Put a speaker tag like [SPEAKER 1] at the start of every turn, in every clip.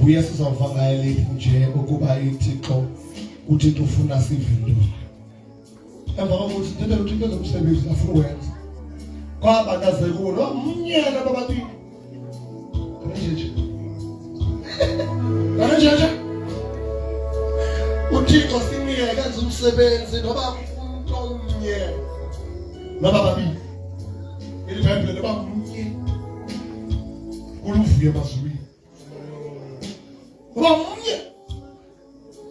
[SPEAKER 1] Buya sizawuvangela nje ukuba iThixo uThixo ufuna sivindu. Emva kokuthi thetha uThixo zomsebenzi afuna ukwenza. Kwaba kaze kulo mnyela babathi. Kanjanje. uThixo sinike kanze umsebenzi noba umuntu omnyela. Noba babi. IBhayibheli noba umnye. Uluvuye emazulwini. Noba umnye.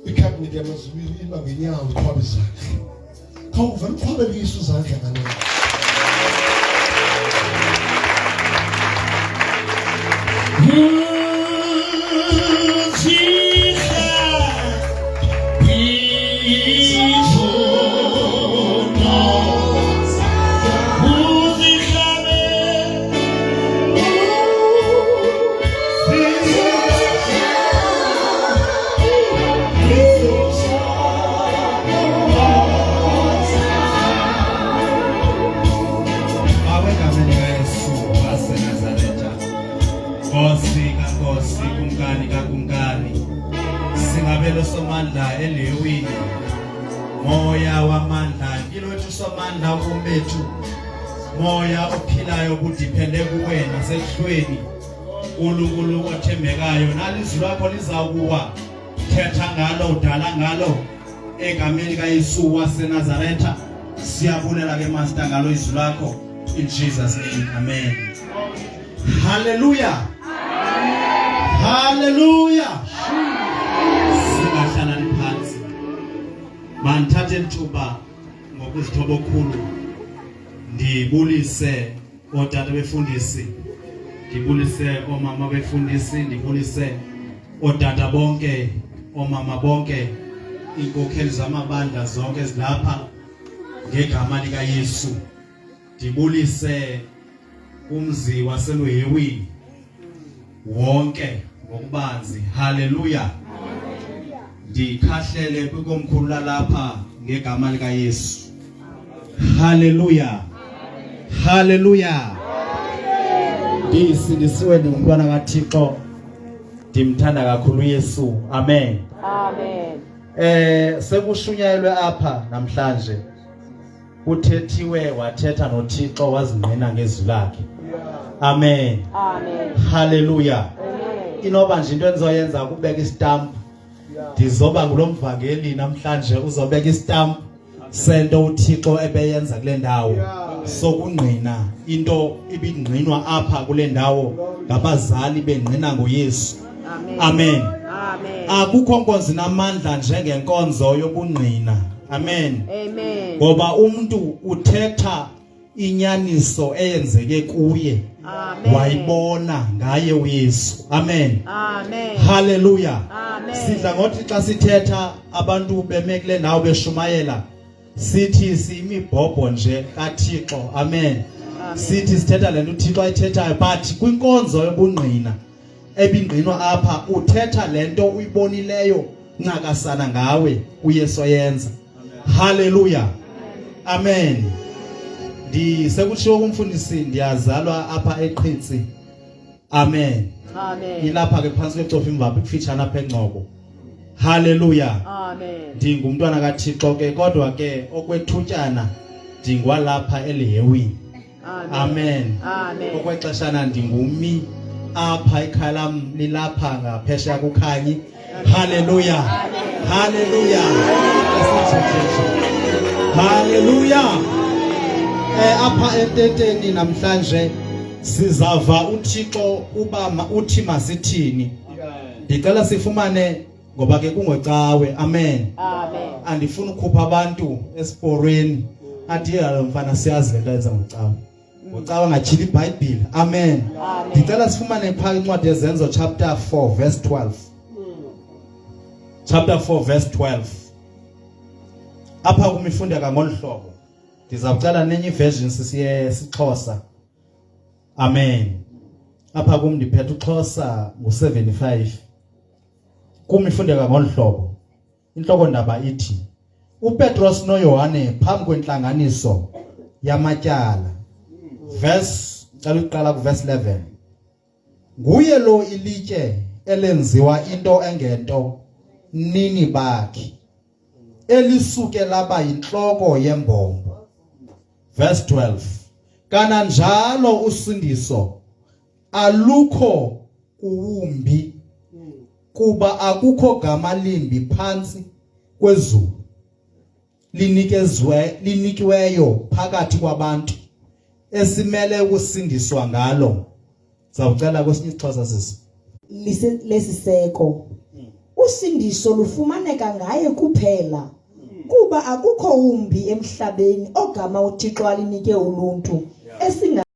[SPEAKER 1] Ikhabinethi yamazulwini iba ngenyawo iqhwabe zakhe. Khawuva iqhwabe lisu zakhe kanene.
[SPEAKER 2] Singabelo somandla elewini moya wamandla ngilothu somandla kumbethu moya ophilayo kudiphende kuwena sehlweni uNkulunkulu othembekayo nalizwi lakho lizakuwa thetha ngalo udala ngalo egameni kaYesu waseNazaretha siyabulela ke master ngalo izwi lakho in Jesus name amen. Hallelujah. Hallelujah. Singahlala phansi. Manthathe ithuba ngokuzithoba okukhulu. Ndibulise otata befundisi. Ndibulise omama befundisi, ndibulise otata bonke, omama bonke, inkokheli zamabandla zonke ezilapha ngegama lika Yesu. Ndibulise umzi waseLuhewini wonke ngokubanzi. Hallelujah. Ndikhahlele kwikomkhulu lapha ngegama lika Yesu. Hallelujah. Hallelujah. Ndisindisiwe ngumntwana kaThixo. Ndimthanda kakhulu Yesu. Amen.
[SPEAKER 3] Amen.
[SPEAKER 2] Sekushunyayelwe apha namhlanje. Uthethiwe wathetha noThixo wazingqina ngezwi lakhe. Amen.
[SPEAKER 3] Amen.
[SPEAKER 2] Hallelujah.
[SPEAKER 3] Amen.
[SPEAKER 2] Inoba nje into enzoyenza ukubeka istamp. Ndizoba kulomvangeli namhlanje uzobeka istamp sento uThixo ebeyenza kule ndawo. Sokungqina into ibingqinwa apha kule ndawo ngabazali bengqina ngoYesu. Amen.
[SPEAKER 3] Amen.
[SPEAKER 2] Akukho nkonzo namandla njengenkonzo yobungqina. Amen.
[SPEAKER 3] Amen.
[SPEAKER 2] Ngoba umuntu uthetha inyaniso eyenzeke kuye.
[SPEAKER 3] Amen.
[SPEAKER 2] Wayibona ngaye uYesu. Amen.
[SPEAKER 3] Amen.
[SPEAKER 2] Hallelujah.
[SPEAKER 3] Amen.
[SPEAKER 2] Sidla ngothi xa sithetha abantu bemekile nawo beshumayela sithi simibhobho nje kaThixo. Amen. Sithi sithetha lento uThixo ayithethayo but kwinkonzo yobungqina ebingqinwa apha uthetha lento uyibonileyo ncakasana ngawe uYesu oyenza. Hallelujah. Amen. Sekutshiwo kumfundisi ndiyazalwa apha eQhitsi. Amen.
[SPEAKER 3] Amen.
[SPEAKER 2] Ilapha ke phansi kwecofa imvaphi kufitshana apha eNgcobo. Hallelujah.
[SPEAKER 3] Amen.
[SPEAKER 2] Ndingumntwana kaThixo ke kodwa ke okwethutyana ndingwalapha eLuhewini. Amen.
[SPEAKER 3] Amen.
[SPEAKER 2] Okwexeshana ndingumi apha ikhaya lam lilapha ngaphesheya kuKhanyi. Hallelujah. Hallelujah. Hallelujah. Apha enteteni namhlanje sizava uThixo uba uthi masithini. Ndicela sifumane ngoba ke kungocawe. Amen.
[SPEAKER 3] Amen.
[SPEAKER 2] Andifuna ukukhupha abantu esiporweni athi mfana siyazi lento yenza ngocawe. Ngocawe ngajila iBhayibheli. Amen. Ndicela sifumane phakathi incwadi yezenzo chapter 4 verse 12. Chapter 4 verse 12. Apha kumifundeka ngolhlobo. Ndizawucela nenye version sisiye siXhosa. Amen. Apha kum ndiphethe uXhosa ngo75. Kumifundeka ngolhlobo. Inhloko ndaba ithi uPetros noYohane phambi kwentlanganiso yamatyala. Verse cala uqala ku verse 11. Nguye lo ilitye elenziwa into engento nini bakhe elisuke laba yinhloko yembombo. Verse 12. Kananjalo usindiso alukho kuwumbi kuba akukho gama limbi phansi kwezulu linikiweyo phakathi kwabantu esimele ukusindiswa ngalo. Zawucela kwesinye isixhosa sisi.
[SPEAKER 4] Lesiseko usindiso lufumaneka ngaye kuphela kuba akukho umbi emhlabeni ogama uThixo alinike uluntu esinga